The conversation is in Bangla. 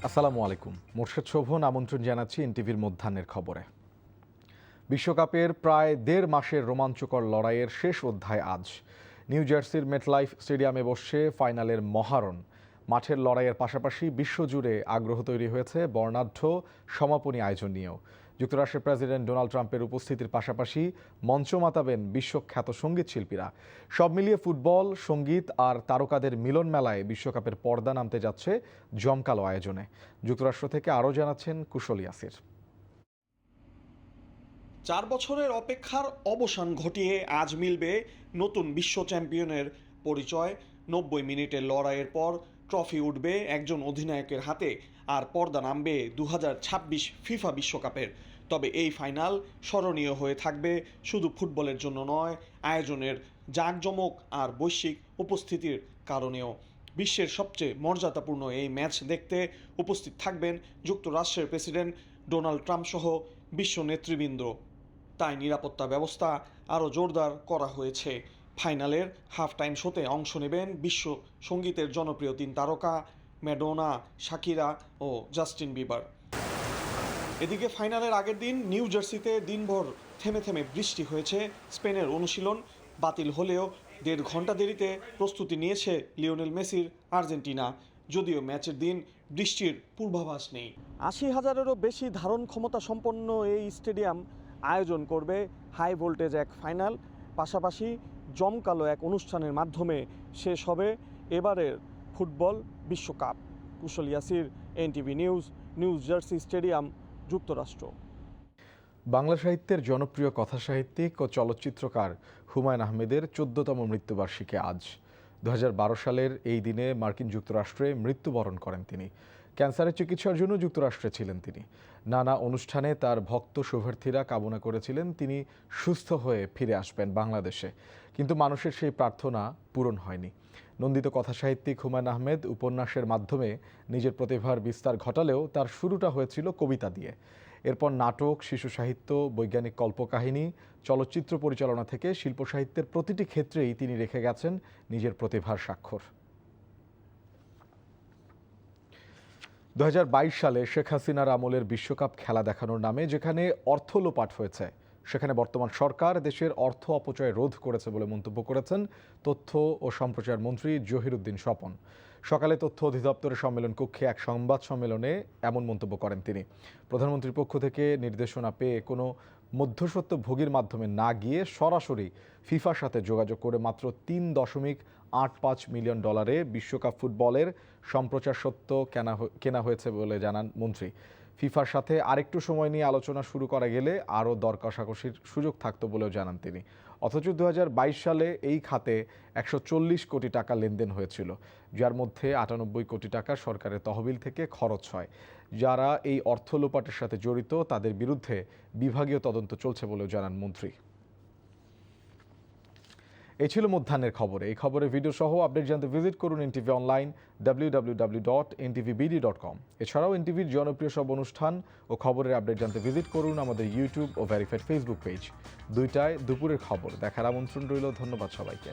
আসসালামু আলাইকুম। মোর্শেদ শোভন আমন্ত্রণ জানাচ্ছি এনটিভির মধ্যাহ্নের খবরে। বিশ্বকাপের প্রায় ১.৫ মাসের রোমাঞ্চকর লড়াইয়ের শেষ অধ্যায় আজ। নিউ জার্সির মেটলাইফ স্টেডিয়ামে বসছে ফাইনালের মহারণ। মাঠের লড়াইয়ের পাশাপাশি বিশ্বজুড়ে আগ্রহ তৈরি হয়েছে বর্ণাঢ্য সমাপনী আয়োজন নিয়েও। যুক্তরাষ্ট্রের প্রেসিডেন্ট ডোনাল্ড ট্রাম্পের উপস্থিতির পাশাপাশি মঞ্চ মাতাবেন বিশ্বখ্যাত সঙ্গীত শিল্পীরা। সব মিলিয়ে ফুটবল, সঙ্গীত আর তারকাদের মিলন মেলায় বিশ্বকাপের পর্দা নামতে যাচ্ছে জমকালো আয়োজনে। যুক্তরাষ্ট্র থেকে আরও জানাচ্ছেন কুশল ইয়াসির। ৪ বছরের অপেক্ষার অবসান ঘটিয়ে আজ মিলবে নতুন বিশ্ব চ্যাম্পিয়নের পরিচয়। ৯০ মিনিটের লড়াইয়ের পর ট্রফি উঠবে একজন অধিনায়কের হাতে, আর পর্দা নামবে ২০২৬ ফিফা বিশ্বকাপের। তবে এই ফাইনাল স্মরণীয় হয়ে থাকবে শুধু ফুটবলের জন্য নয়, আয়োজনের জাঁকজমক আর বৈশ্বিক উপস্থিতির কারণেও। বিশ্বের সবচেয়ে মর্যাদাপূর্ণ এই ম্যাচ দেখতে উপস্থিত থাকবেন যুক্তরাষ্ট্রের প্রেসিডেন্ট ডোনাল্ড ট্রাম্প সহ বিশ্ব নেতৃবৃন্দ। তাই নিরাপত্তা ব্যবস্থা আরও জোরদার করা হয়েছে। ফাইনালের হাফ টাইম শোতে অংশ নেবেন বিশ্ব সঙ্গীতের জনপ্রিয় ৩ তারকা ম্যাডোনা, শাকিরা ও জাস্টিন বিবার। এদিকে ফাইনালের আগের দিন নিউ জার্সিতে দিনভর থেমে থেমে বৃষ্টি হয়েছে। স্পেনের অনুশীলন বাতিল হলেও ১.৫ ঘন্টা দেরিতে প্রস্তুতি নিয়েছে লিওনেল মেসির আর্জেন্টিনা। যদিও ম্যাচের দিন বৃষ্টির পূর্বাভাস নেই। ৮০,০০০-এরও বেশি ধারণ ক্ষমতা সম্পন্ন এই স্টেডিয়াম আয়োজন করবে হাই ভোল্টেজ এক ফাইনাল। পাশাপাশি জমকালো এক অনুষ্ঠানের মাধ্যমে শেষ হবে এবারের ফুটবল বিশ্বকাপ। Kushal Yasir, NTV news, New Jersey stadium, যুক্তরাষ্ট্র। বাংলা সাহিত্যের জনপ্রিয় কথাসাহিত্যিক ও চলচ্চিত্রকার হুমায়ূন আহমেদের ১৪তম মৃত্যুবার্ষিকী আজ। ২০১২ সালের এই দিনে মার্কিন যুক্তরাষ্ট্রে মৃত্যুবরণ করেন তিনি। ক্যান্সারের চিকিৎসার জন্য যুক্তরাষ্ট্রে ছিলেন তিনি। নানা অনুষ্ঠানে তার ভক্ত শুভার্থীরা কামনা করেছিলেন তিনি সুস্থ হয়ে ফিরে আসবেন বাংলাদেশে, কিন্তু মানুষের সেই প্রার্থনা পূরণ হয়নি। নন্দিত কথাসাহিত্যিক হুমায়ূন আহমেদ উপন্যাসের মাধ্যমে নিজের প্রতিভার বিস্তার ঘটালেও তার শুরুটা হয়েছিল কবিতা দিয়ে। এরপর নাটক, শিশু সাহিত্য, বৈজ্ঞানিক কল্পকাহিনী, চলচ্চিত্র পরিচালনা থেকে শিল্প সাহিত্যের প্রতিটি ক্ষেত্রেই তিনি রেখে গেছেন নিজের প্রতিভার স্বাক্ষর। ২০২২ সালে শেখ হাসিনার আমলের বিশ্বকাপ খেলা দেখানোর নামে যেখানে অর্থ লোপাট হয়েছে, সেখানে বর্তমান সরকার দেশের অর্থ অপচয় রোধ করেছে বলে মন্তব্য করেছেন তথ্য ও সম্প্রচার মন্ত্রী জহিরুদ্দিন স্বপন। সকালে তথ্য অধিদপ্তরের সম্মেলন কক্ষে এক সংবাদ সম্মেলনে এমন মন্তব্য করেন তিনি। প্রধানমন্ত্রীর পক্ষ থেকে নির্দেশনা পেয়ে কোনো মধ্যস্বত্বভোগীর মাধ্যমে না গিয়ে সরাসরি ফিফার সাথে যোগাযোগ করে মাত্র $৩.৮৫ মিলিয়ন বিশ্বকাপ ফুটবলের সম্প্রচার সত্ত্ব কেনা হয়েছে বলে জানান মন্ত্রী। ফিফার সাথে আরেকটু সময় নিয়ে আলোচনা শুরু করা গেলে আরও দর কষাকষির সুযোগ থাকতো বলেও জানান তিনি। অথচ ২০২২ সালে এই খাতে ১৪০ কোটি টাকা লেনদেন হয়েছিল, যার মধ্যে ৯৮ কোটি টাকা সরকারের তহবিল থেকে খরচ হয়। যারা এই অর্থ লোপাটের সাথে জড়িত তাদের বিরুদ্ধে বিভাগীয় তদন্ত চলছে বলেও জানান মন্ত্রী। এই ছিল মধ্যাহ্নের খবরে। এই খবরের ভিডিও সহ আপডেট জানতে ভিজিট করুন এনটিভি অনলাইন www.ntvbd.com। এছাড়াও এনটিভির জনপ্রিয় সব অনুষ্ঠান ও খবরের আপডেট জানতে ভিজিট করুন আমাদের ইউটিউব ও ভেরিফাইড ফেসবুক পেজ। দুইটায় দুপুরের খবর দেখার আমন্ত্রণ রইল। ধন্যবাদ সবাইকে।